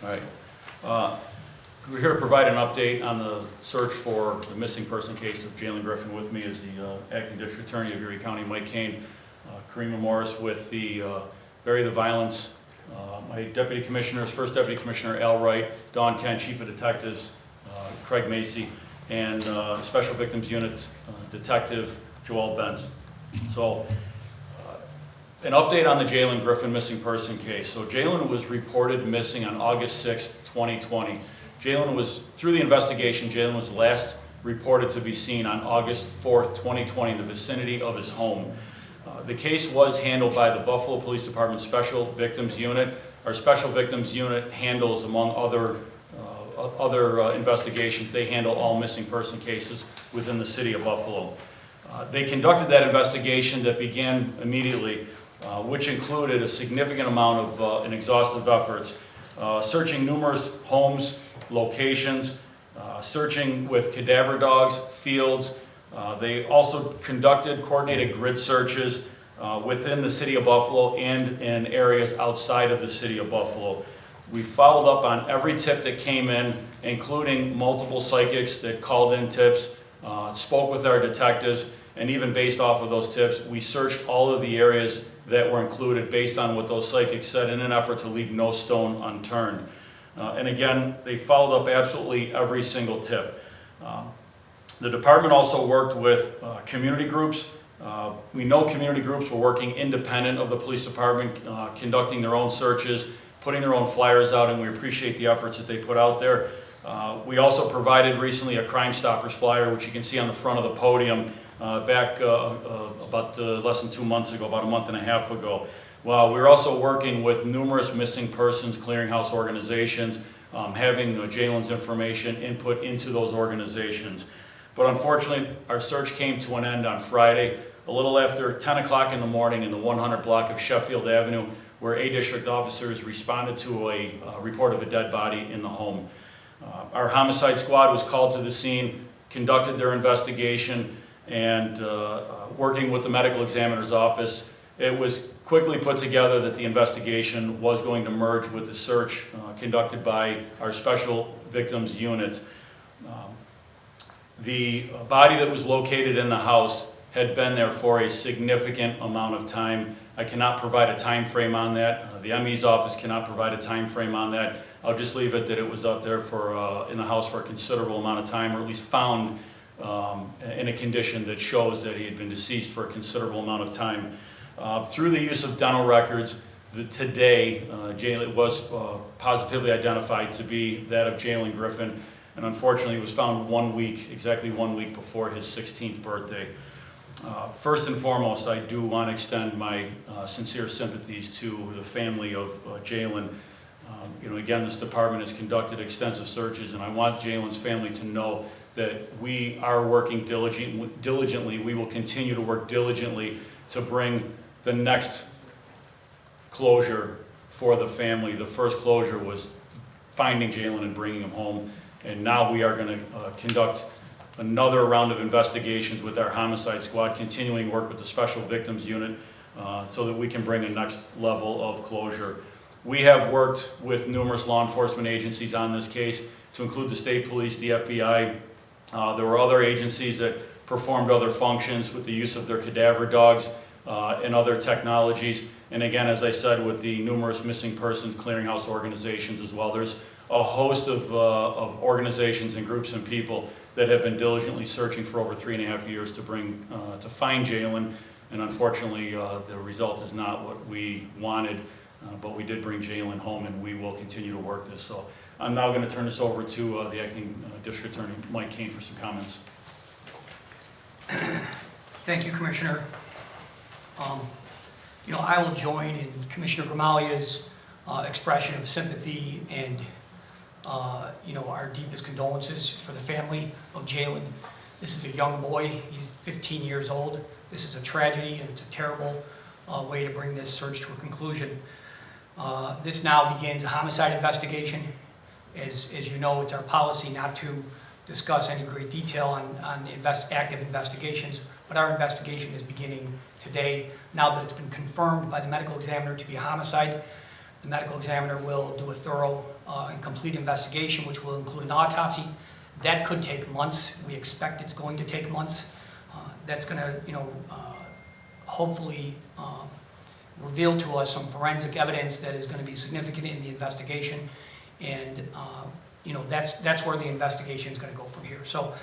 All right. We're here to provide an update on the search for the missing person case of Jalen Griffin. With me is the Acting District Attorney of Erie County, Mike Kane, Karima Morris with the Bury the Violence, my Deputy Commissioners, First Deputy Commissioner Al Wright, Dawn Kent, Chief of Detectives, Craig Macy, and Special Victims Unit Detective Joel Benz. So, an update on the Jalen Griffin missing person case. So Jalen was reported missing on August 6, 2020. Through the investigation, Jalen was last reported to be seen on August 4th, 2020 in the vicinity of his home. The case was handled by the Buffalo Police Department Special Victims Unit. Our Special Victims Unit handles, among other investigations, they handle all missing person cases within the city of Buffalo. They conducted that investigation that began immediately, which included a significant amount of and exhaustive efforts, searching numerous homes, locations, searching with cadaver dogs, fields. They also conducted coordinated grid searches within the city of Buffalo and in areas outside of the city of Buffalo. We followed up on every tip that came in, including multiple psychics that called in tips, spoke with our detectives, and even based off of those tips, we searched all of the areas that were included based on what those psychics said in an effort to leave no stone unturned. And again, they followed up absolutely every single tip. The department also worked with community groups. We know community groups were working independent of the police department, conducting their own searches, putting their own flyers out, and we appreciate the efforts that they put out there. We also provided recently a Crime Stoppers flyer, which you can see on the front of the podium, back about less than 2 months ago, about a month and a half ago. Well, we're also working with numerous missing persons clearinghouse organizations, having Jalen's information input into those organizations. But unfortunately, our search came to an end on Friday, a little after 10 o'clock in the morning in the 100 block of Sheffield Avenue, where A District officers responded to a report of a dead body in the home. Our homicide squad was called to the scene, conducted their investigation, and working with the medical examiner's office, it was quickly put together that the investigation was going to merge with the search conducted by our Special Victims Unit. The body that was located in the house had been there for a significant amount of time. I cannot provide a time frame on that. The ME's office cannot provide a time frame on that. I'll just leave it that it was up there in the house for a considerable amount of time, or at least found in a condition that shows that he had been deceased for a considerable amount of time. Through the use of dental records, today Jalen was positively identified to be that of Jalen Griffin, and unfortunately he was found exactly 1 week before his 16th birthday. First and foremost, I do want to extend my sincere sympathies to the family of Jalen. Again, this department has conducted extensive searches, and I want Jalen's family to know that we are working diligently. We will continue to work diligently to bring the next closure for the family. The first closure was finding Jalen and bringing him home, and now we are going to conduct another round of investigations with our homicide squad, continuing work with the Special Victims Unit so that we can bring a next level of closure. We have worked with numerous law enforcement agencies on this case, to include the state police, the FBI. There were other agencies that performed other functions with the use of their cadaver dogs and other technologies. And again, as I said, with the numerous missing persons clearinghouse organizations as well. There's a host of organizations and groups and people that have been diligently searching for over 3.5 years to find Jalen. And unfortunately, the result is not what we wanted. But we did bring Jalen home, and we will continue to work this. So I'm now going to turn this over to the Acting District Attorney, Mike Kane, for some comments. Thank you, Commissioner. I will join in Commissioner Gramalia's expression of sympathy and, our deepest condolences for the family of Jalen. This is a young boy. He's 15 years old. This is a tragedy, and it's a terrible way to bring this search to a conclusion. This now begins a homicide investigation. As you know, it's our policy not to discuss any great detail on active investigations, but our investigation is beginning today, now that it's been confirmed by the medical examiner to be a homicide. The The medical examiner will do a thorough and complete investigation, which will include an autopsy. That could take months. We expect it's going to take months. That's going to, hopefully reveal to us some forensic evidence that is going to be significant in the investigation. And, that's where the investigation is going to go from here. So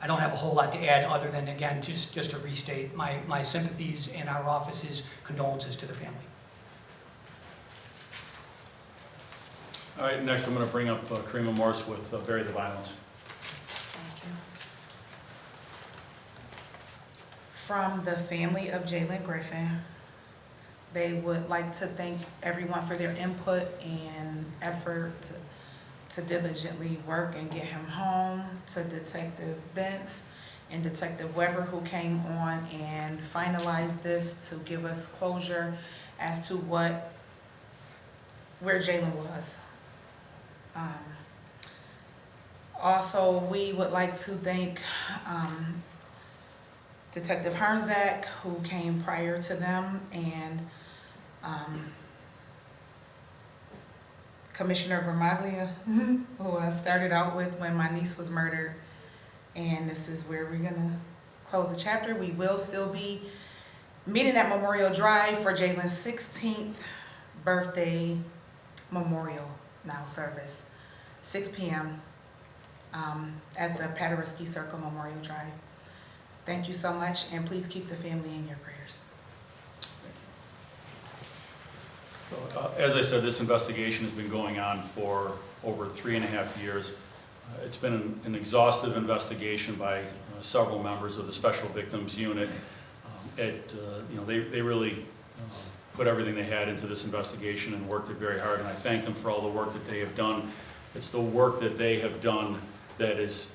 I don't have a whole lot to add other than, again, just to restate my sympathies and our office's condolences to the family. All right, next I'm going to bring up Karima Morse with Bury the Violence. Thank you. From the family of Jalen Griffin, they would like to thank everyone for their input and effort to diligently work and get him home, to Detective Bentz and Detective Weber, who came on and finalized this to give us closure as to where Jalen was. Also, we would like to thank Detective Hernzak, who came prior to them, and Commissioner Gramaglia, who I started out with when my niece was murdered. And this is where we're gonna close the chapter. We will still be meeting at Memorial Drive for Jalen's 16th birthday memorial now service, 6 p.m. At the Paderewski Circle Memorial Drive. Thank you so much, and please keep the family in your prayers. As I said, this investigation has been going on for over 3.5 years. It's been an exhaustive investigation by several members of the Special Victims Unit. They really put everything they had into this investigation and worked it very hard, and I thank them for all the work that they have done. It's the work that they have done that is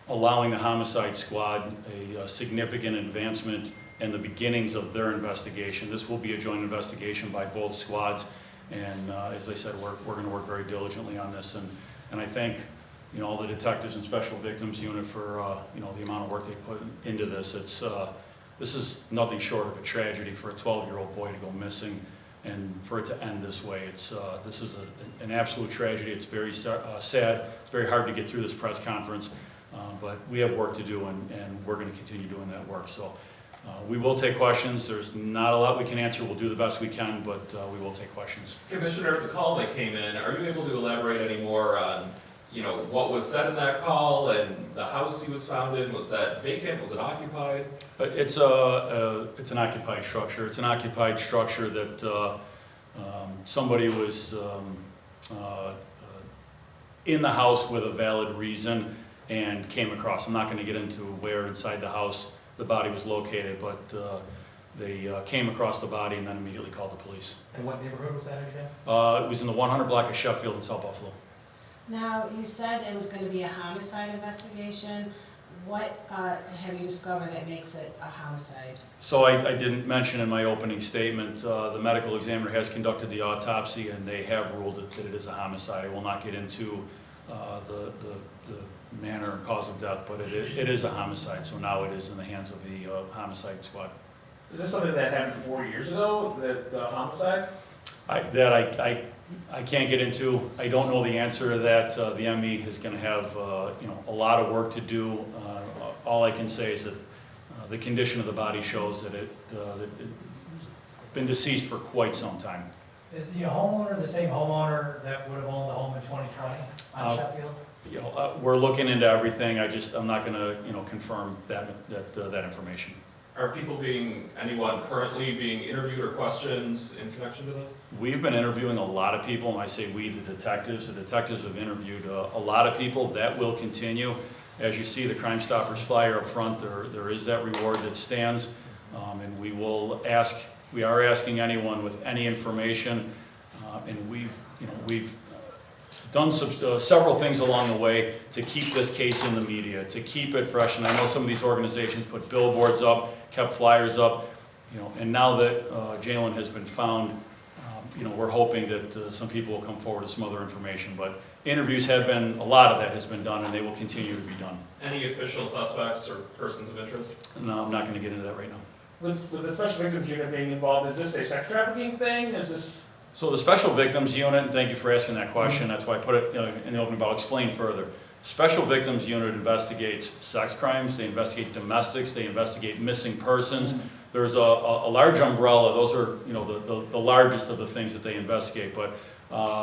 allowing the Homicide Squad a significant advancement and the beginnings of their investigation. This will be a joint investigation by both squads, and as I said, we're going to work very diligently on this, and I thank all the detectives and Special Victims Unit for the amount of work they put into this. This is nothing short of a tragedy for a 12-year-old boy to go missing, and for it to end this way. This is an absolute tragedy. It's very sad. It's very hard to get through this press conference, but we have work to do, and we're going to continue doing that work. So we will take questions. There's not a lot we can answer. We'll do the best we can, but we will take questions. Commissioner, the call that came in, are you able to elaborate any more on, what was said in that call and the house he was found in? Was that vacant? Was it occupied? It's an occupied structure. It's an occupied structure that somebody was in the house with a valid reason and came across. I'm not going to get into where inside the house the body was located, but they came across the body and then immediately called the police. And what neighborhood was that again? It was in the 100 block of Sheffield in South Buffalo. Now, you said it was going to be a homicide investigation. What have you discovered that makes it a homicide? So I didn't mention in my opening statement, the medical examiner has conducted the autopsy and they have ruled that it is a homicide. I will not get into the manner and cause of death, but it is a homicide, so now it is in the hands of the Homicide Squad. Is this something that happened 4 years ago, the homicide? I can't get into. I don't know the answer to that. The ME is going to have a lot of work to do. All I can say is that the condition of the body shows that it's been deceased for quite some time. Is the homeowner the same homeowner that would have owned the home in 2020 on Sheffield? We're looking into everything. I'm not going to confirm that information. Are anyone currently being interviewed or questioned in connection to this? We've been interviewing a lot of people, and I say we, the detectives. The detectives have interviewed a lot of people. That will continue. As you see the Crime Stoppers flyer up front, there is that reward that stands, and we are asking anyone with any information, and we've done several things along the way to keep this case in the media, to keep it fresh. And I know some of these organizations put billboards up, kept flyers up, and now that Jalen has been found, we're hoping that some people will come forward with some other information. But interviews a lot of that has been done, and they will continue to be done. Any official suspects or persons of interest? No, I'm not going to get into that right now. With the Special Victims Unit being involved, is this a sex trafficking thing? Is this? So the Special Victims Unit, and thank you for asking that question, that's why I put it in the opening, but I'll explain further. Special Victims Unit investigates sex crimes, they investigate domestics, they investigate missing persons. There's a large umbrella, those are, you know, the largest of the things that they investigate, but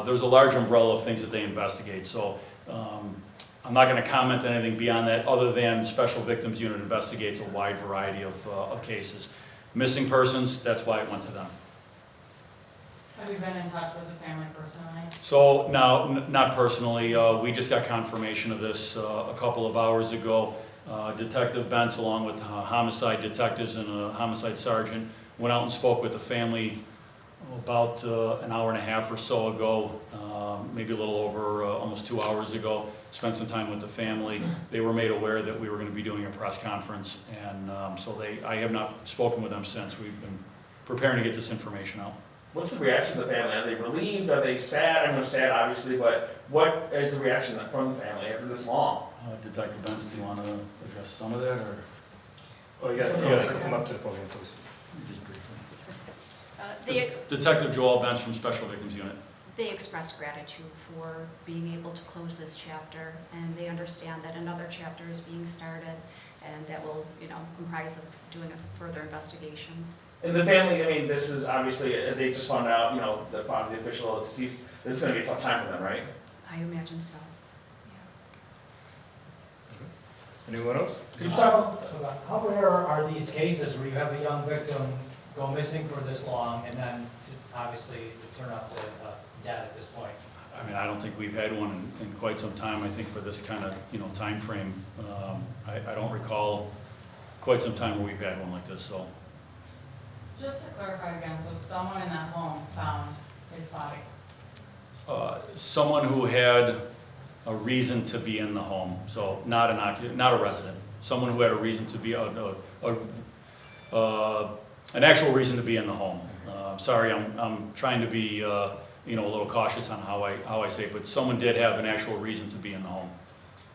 there's a large umbrella of things that they investigate. So I'm not going to comment on anything beyond that, other than Special Victims Unit investigates a wide variety of cases. Missing persons, that's why it went to them. Have you been in touch with the family personally? So now, not personally, we just got confirmation of this a couple of hours ago. Detective Bentz, along with homicide detectives and a homicide sergeant, went out and spoke with the family about an hour and a half or so ago, maybe a little over almost 2 hours ago. Spent some time with the family. They were made aware that we were going to be doing a press conference, and so I have not spoken with them since. We've been preparing to get this information out. What's the reaction of the family? Are they relieved? Are they sad? I know sad, obviously, but what is the reaction from the family after this long? Detective Bentz, do you want to address some of that, or Oh, you gotta come up to the podium, please. just briefly? They, Detective Joel Bentz from Special Victims Unit. they express gratitude for being able to close this chapter, and they understand that another chapter is being started, and that will, you know, comprise of doing further investigations. And the family, I mean, this is obviously, they just found out, you know, they found the official deceased. This is gonna be a tough time for them, right? I imagine so. Anyone else? Could you talk about how rare are these cases where you have a young victim go missing for this long and then obviously to turn up with dead at this point? I mean, I don't think we've had one in quite some time. I think for this kind of, you know, time frame, I don't recall quite some time where we've had one like this, so. Just to clarify again, so someone in that home found his body? Someone who had a reason to be in the home, so not a resident. Someone who had a reason to be, an actual reason to be in the home. Sorry, I'm trying to be, you know, a little cautious on how I say it, but someone did have an actual reason to be in the home.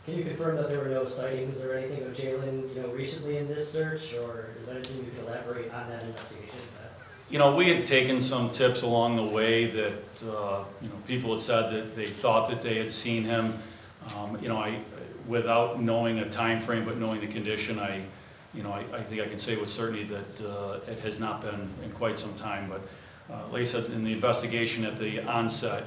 Can you confirm that there were no sightings or anything of Jalen, you know, recently in this search, or is there anything you can elaborate on that investigation? You know, we had taken some tips along the way that, you know, people had said that they thought that they had seen him. You know, without knowing a time frame, but knowing the condition, I think I can say with certainty that it has not been in quite some time. But like I said, in the investigation at the onset,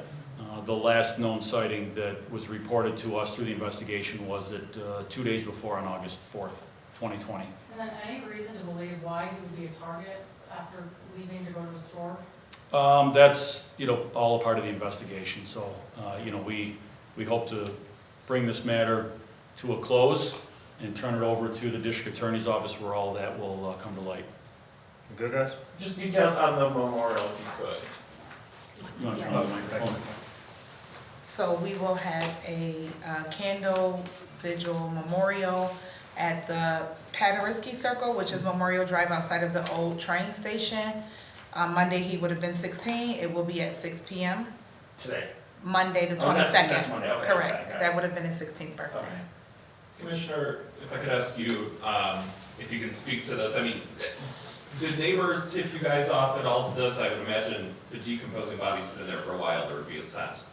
the last known sighting that was reported to us through the investigation was that 2 days before, on August 4th, 2020. And then any reason to believe why he would be a target after leaving to go to the store? That's, you know, all a part of the investigation. So, you know, we hope to bring this matter to a close and turn it over to the district attorney's office where all that will come to light. Good, guys? Just details on the memorial, if you could. You want to come Yes. to the microphone? So we will have a candle vigil memorial at the Paderewski Circle, which is Memorial Drive outside of the old train station. Monday, he would have been 16. It will be at 6 p.m. Today. Monday, the Oh, next 22nd. Monday, okay, Correct. okay. That would have been his 16th birthday. Okay. Commissioner, if I could ask you, if you can speak to this, I mean, did neighbors tip you guys off at all to this? I would imagine the decomposing body's been there for a while, there would be a scent.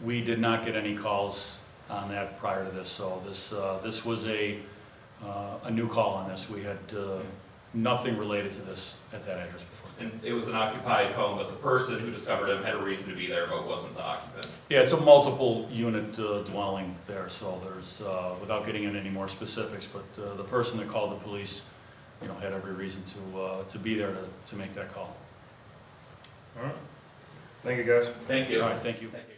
We did not get any calls on that prior to this, so this was a new call on this. We had nothing related to this at that address before. And it was an occupied home, but the person who discovered him had a reason to be there, but wasn't the occupant. Yeah, it's a multiple unit dwelling there, so there's, without getting into any more specifics, but the person that called the police, you know, had every reason to be there to make that call. All right. Thank you, guys. Thank you. All right, thank you. Thank you.